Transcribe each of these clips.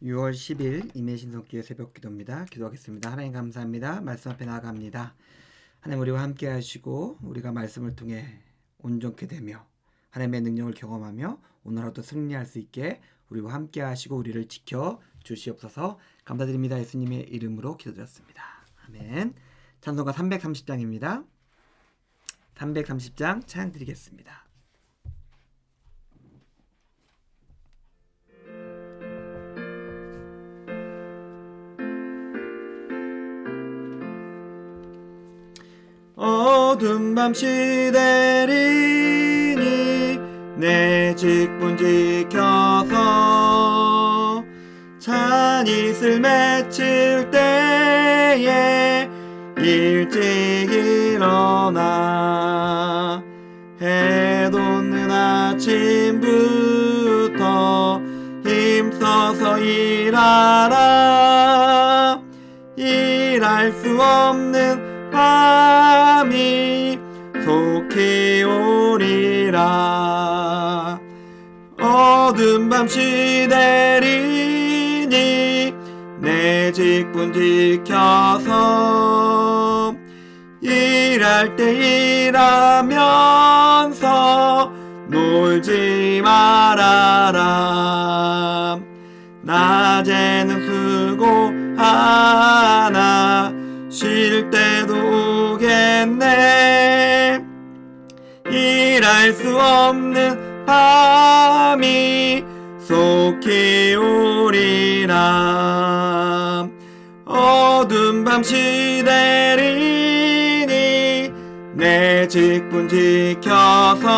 6월 10일 임해신성교회 새벽기도입니다. 기도하겠습니다. 하나님 감사합니다. 말씀 앞에 나아갑니다. 하나님 우리와 함께 하시고 우리가 말씀을 통해 온전케 되며 하나님의 능력을 경험하며 오늘 하루도 승리할 수 있게 우리와 함께 하시고 우리를 지켜 주시옵소서. 감사드립니다. 예수님의 이름으로 기도드렸습니다. 아멘. 찬송가 330장입니다. 330장 찬양 드리겠습니다. 어두운 밤 시대리니 내 직분 지켜서 잔이슬 맺힐 때에 일찍 일어나 해 돋는 아침부터 힘써서 일하라. 일할 수 없는 밤이 속히 오리라. 어두운 밤 시대리니 내 직분 지켜서 일할 때 일하면서 놀지 말아라. 낮에는 수고하나 쉴 때도 오겠네. 일할 수 없는 밤이 속히 오리라. 어두운 밤 시대리니 내 직분 지켜서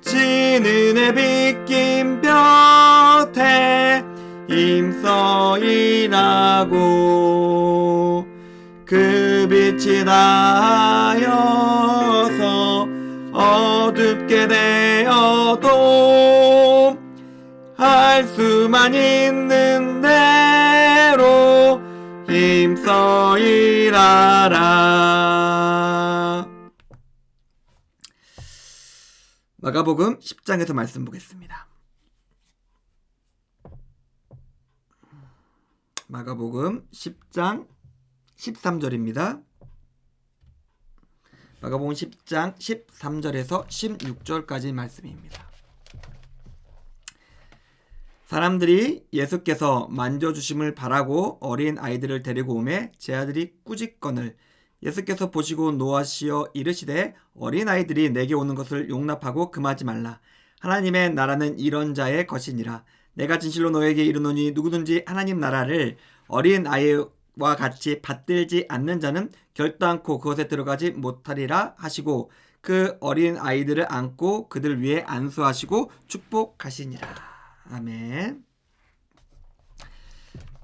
지는 해 빗긴 볕에 힘써 일하고 그 빛이 닿아여서 어둡게 되어도 할 수만 있는 대로 힘써 일하라. 마가복음 10장에서 말씀 보겠습니다. 마가복음 10장 13절입니다. 마가복음 10장 13절에서 16절까지 말씀입니다. 사람들이 예수께서 만져주심을 바라고 어린 아이들을 데리고 오매 제 아들이 꾸짖거늘 예수께서 보시고 노하시어 이르시되 어린 아이들이 내게 오는 것을 용납하고 금하지 말라. 하나님의 나라는 이런 자의 것이니라. 내가 진실로 너에게 이르노니 누구든지 하나님 나라를 어린 아이와 같이 받들지 않는 자는 결단코 그것에 들어가지 못하리라 하시고 그 어린 아이들을 안고 그들 위에 안수하시고 축복하시니라. 아멘.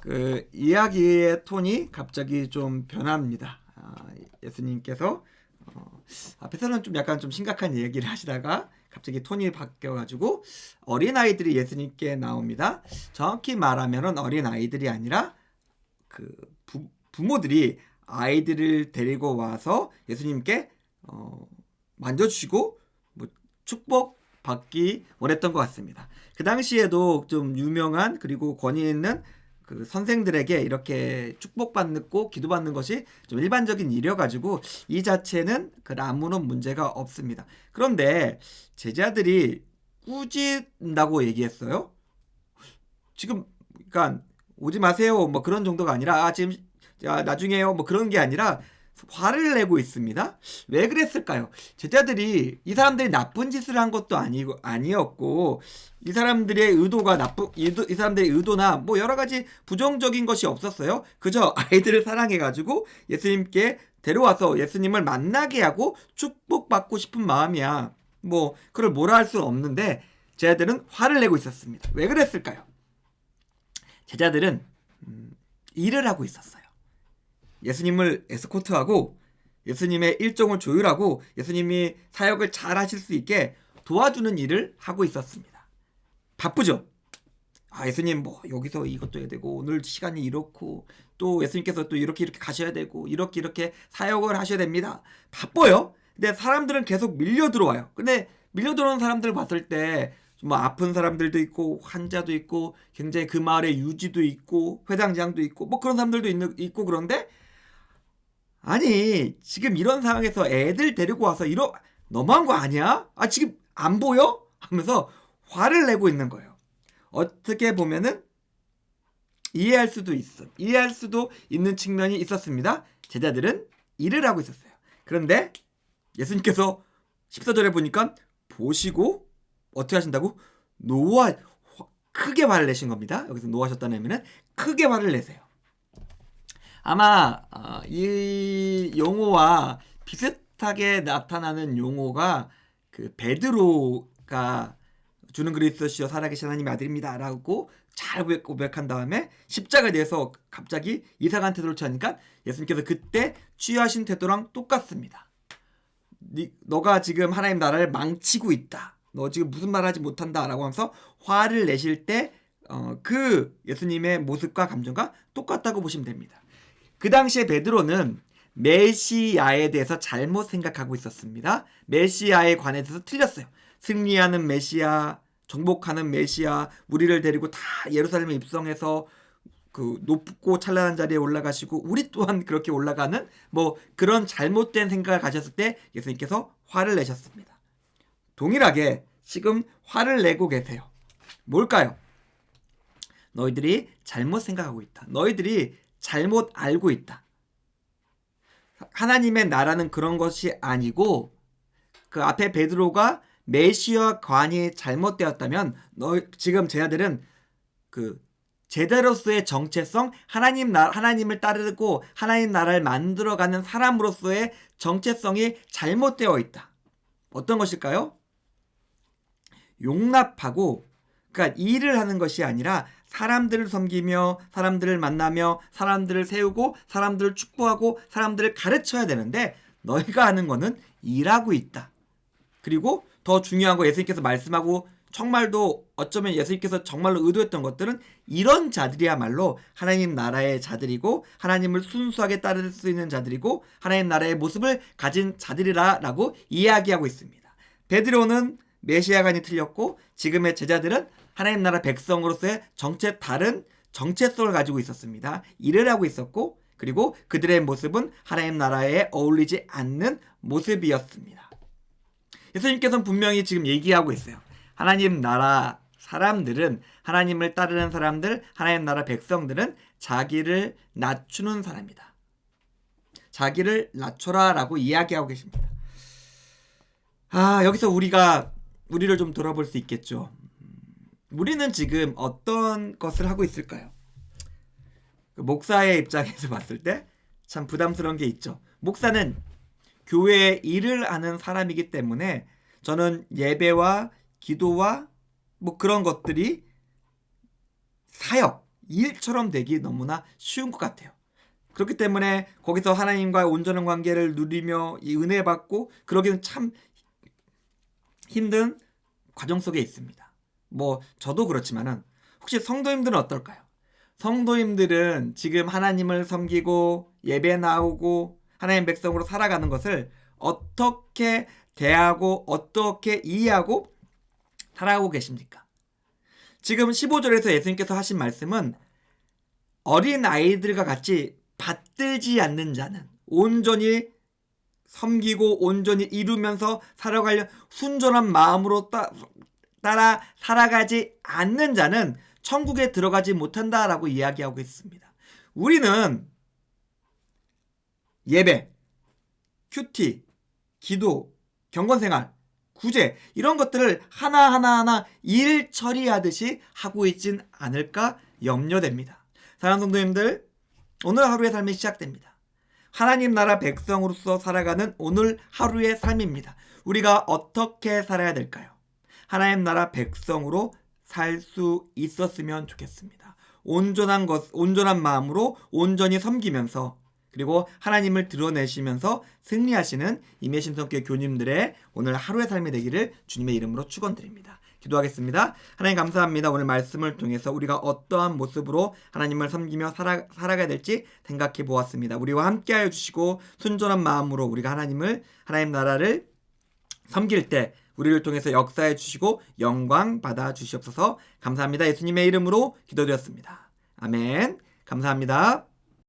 그 이야기의 톤이 갑자기 좀 변합니다. 예수님께서 앞에서는 좀 약간 좀 심각한 얘기를 하시다가 갑자기 톤이 바뀌어가지고 어린아이들이 예수님께 나옵니다. 정확히 말하면 어린아이들이 아니라 그 부모들이 아이들을 데리고 와서 예수님께 만져주시고 뭐 축복 받기 원했던 것 같습니다. 그 당시에도 좀 유명한 그리고 권위 있는 그 선생들에게 이렇게 축복받고 기도받는 것이 좀 일반적인 일이어가지고 이 자체는 아무런 문제가 없습니다. 그런데 제자들이 꾸짖는다고 얘기했어요. 지금 그러니까 오지 마세요 뭐 그런 정도가 아니라 지금 나중에요 뭐 그런 게 아니라 화를 내고 있습니다. 왜 그랬을까요? 제자들이 이 사람들이 나쁜 짓을 한 것도 아니었고 이 사람들의 이 사람들의 의도나 뭐 여러 가지 부정적인 것이 없었어요. 그저 아이들을 사랑해가지고 예수님께 데려와서 예수님을 만나게 하고 축복받고 싶은 마음이야. 뭐 그걸 뭐라 할 수는 없는데 제자들은 화를 내고 있었습니다. 왜 그랬을까요? 제자들은 일을 하고 있었어요. 예수님을 에스코트하고 예수님의 일정을 조율하고 예수님이 사역을 잘 하실 수 있게 도와주는 일을 하고 있었습니다. 바쁘죠? 예수님 뭐 여기서 이것도 해야 되고 오늘 시간이 이렇고 또 예수님께서 또 이렇게 가셔야 되고 이렇게 사역을 하셔야 됩니다. 바빠요. 근데 사람들은 계속 밀려 들어와요. 근데 밀려 들어오는 사람들을 봤을 때 뭐 아픈 사람들도 있고 환자도 있고 굉장히 그 마을의 유지도 있고 회당장도 있고 뭐 그런 사람들도 있고 그런데 아니 지금 이런 상황에서 애들 데리고 와서 너무한 거 아니야? 아 지금 안 보여? 하면서 화를 내고 있는 거예요. 어떻게 보면은 이해할 수도 있는 측면이 있었습니다. 제자들은 일을 하고 있었어요. 그런데 예수님께서 14절에 보니까 보시고 어떻게 하신다고? 크게 화를 내신 겁니다. 여기서 노하셨다는 의미는 크게 화를 내세요. 아마 이 용어와 비슷하게 나타나는 용어가 그 베드로가 주는 그리스도시여 살아계신 하나님의 아들입니다 라고 잘 고백한 다음에 십자가에 대해서 갑자기 이상한 태도를 취하니까 예수님께서 그때 취하신 태도랑 똑같습니다. 너가 지금 하나님 나라를 망치고 있다. 너 지금 무슨 말 하지 못한다 라고 하면서 화를 내실 때 그 예수님의 모습과 감정과 똑같다고 보시면 됩니다. 그 당시에 베드로는 메시아에 대해서 잘못 생각하고 있었습니다. 메시아에 관해서 틀렸어요. 승리하는 메시아, 정복하는 메시아, 우리를 데리고 다 예루살렘에 입성해서 그 높고 찬란한 자리에 올라가시고 우리 또한 그렇게 올라가는 뭐 그런 잘못된 생각을 가졌을 때 예수님께서 화를 내셨습니다. 동일하게 지금 화를 내고 계세요. 뭘까요? 너희들이 잘못 생각하고 있다. 너희들이 잘못 알고 있다. 하나님의 나라는 그런 것이 아니고 그 앞에 베드로가 메시아 관이 잘못되었다면 지금 제자들은 그 제자로서의 정체성, 하나님을 따르고 하나님 나라를 만들어가는 사람으로서의 정체성이 잘못되어 있다. 어떤 것일까요? 용납하고 그러니까 일을 하는 것이 아니라 사람들을 섬기며 사람들을 만나며 사람들을 세우고 사람들을 축복하고 사람들을 가르쳐야 되는데 너희가 하는 거는 일하고 있다. 그리고 더 중요한 거 예수님께서 말씀하고 정말도 어쩌면 예수님께서 정말로 의도했던 것들은 이런 자들이야말로 하나님 나라의 자들이고 하나님을 순수하게 따를 수 있는 자들이고 하나님 나라의 모습을 가진 자들이라고 이야기하고 있습니다. 베드로는 메시아관이 틀렸고 지금의 제자들은 하나님 나라 백성으로서의 다른 정체성을 가지고 있었습니다. 일을 하고 있었고 그리고 그들의 모습은 하나님 나라에 어울리지 않는 모습이었습니다. 예수님께서는 분명히 지금 얘기하고 있어요. 하나님 나라 사람들은 하나님을 따르는 사람들, 하나님 나라 백성들은 자기를 낮추는 사람이다. 자기를 낮춰라 라고 이야기하고 계십니다. 여기서 우리를 좀 돌아볼 수 있겠죠. 우리는 지금 어떤 것을 하고 있을까요? 목사의 입장에서 봤을 때 참 부담스러운 게 있죠. 목사는 교회에 일을 하는 사람이기 때문에 저는 예배와 기도와 뭐 그런 것들이 사역, 일처럼 되기 너무나 쉬운 것 같아요. 그렇기 때문에 거기서 하나님과의 온전한 관계를 누리며 이 은혜 받고 그러기는 참 힘든 과정 속에 있습니다. 뭐 저도 그렇지만은 혹시 성도님들은 어떨까요? 성도님들은 지금 하나님을 섬기고 예배 나오고 하나님 백성으로 살아가는 것을 어떻게 대하고 어떻게 이해하고 살아가고 계십니까? 지금 15절에서 예수님께서 하신 말씀은 어린 아이들과 같이 받들지 않는 자는 온전히 섬기고 온전히 이루면서 살아가려 순전한 마음으로 따라 살아가지 않는 자는 천국에 들어가지 못한다라고 이야기하고 있습니다. 우리는 예배, 큐티, 기도, 경건생활, 구제 이런 것들을 하나하나 일 처리하듯이 하고 있진 않을까 염려됩니다. 사랑하는 성도님들, 오늘 하루의 삶이 시작됩니다. 하나님 나라 백성으로서 살아가는 오늘 하루의 삶입니다. 우리가 어떻게 살아야 될까요? 하나님 나라 백성으로 살 수 있었으면 좋겠습니다. 온전한 마음으로 온전히 섬기면서 그리고 하나님을 드러내시면서 승리하시는 임예신성교회 교님들의 오늘 하루의 삶이 되기를 주님의 이름으로 축원드립니다. 기도하겠습니다. 하나님 감사합니다. 오늘 말씀을 통해서 우리가 어떠한 모습으로 하나님을 섬기며 살아가야 될지 생각해 보았습니다. 우리와 함께하여 주시고 순전한 마음으로 우리가 하나님 나라를 섬길 때 우리를 통해서 역사해 주시고 영광 받아 주시옵소서. 감사합니다. 예수님의 이름으로 기도드렸습니다. 아멘. 감사합니다.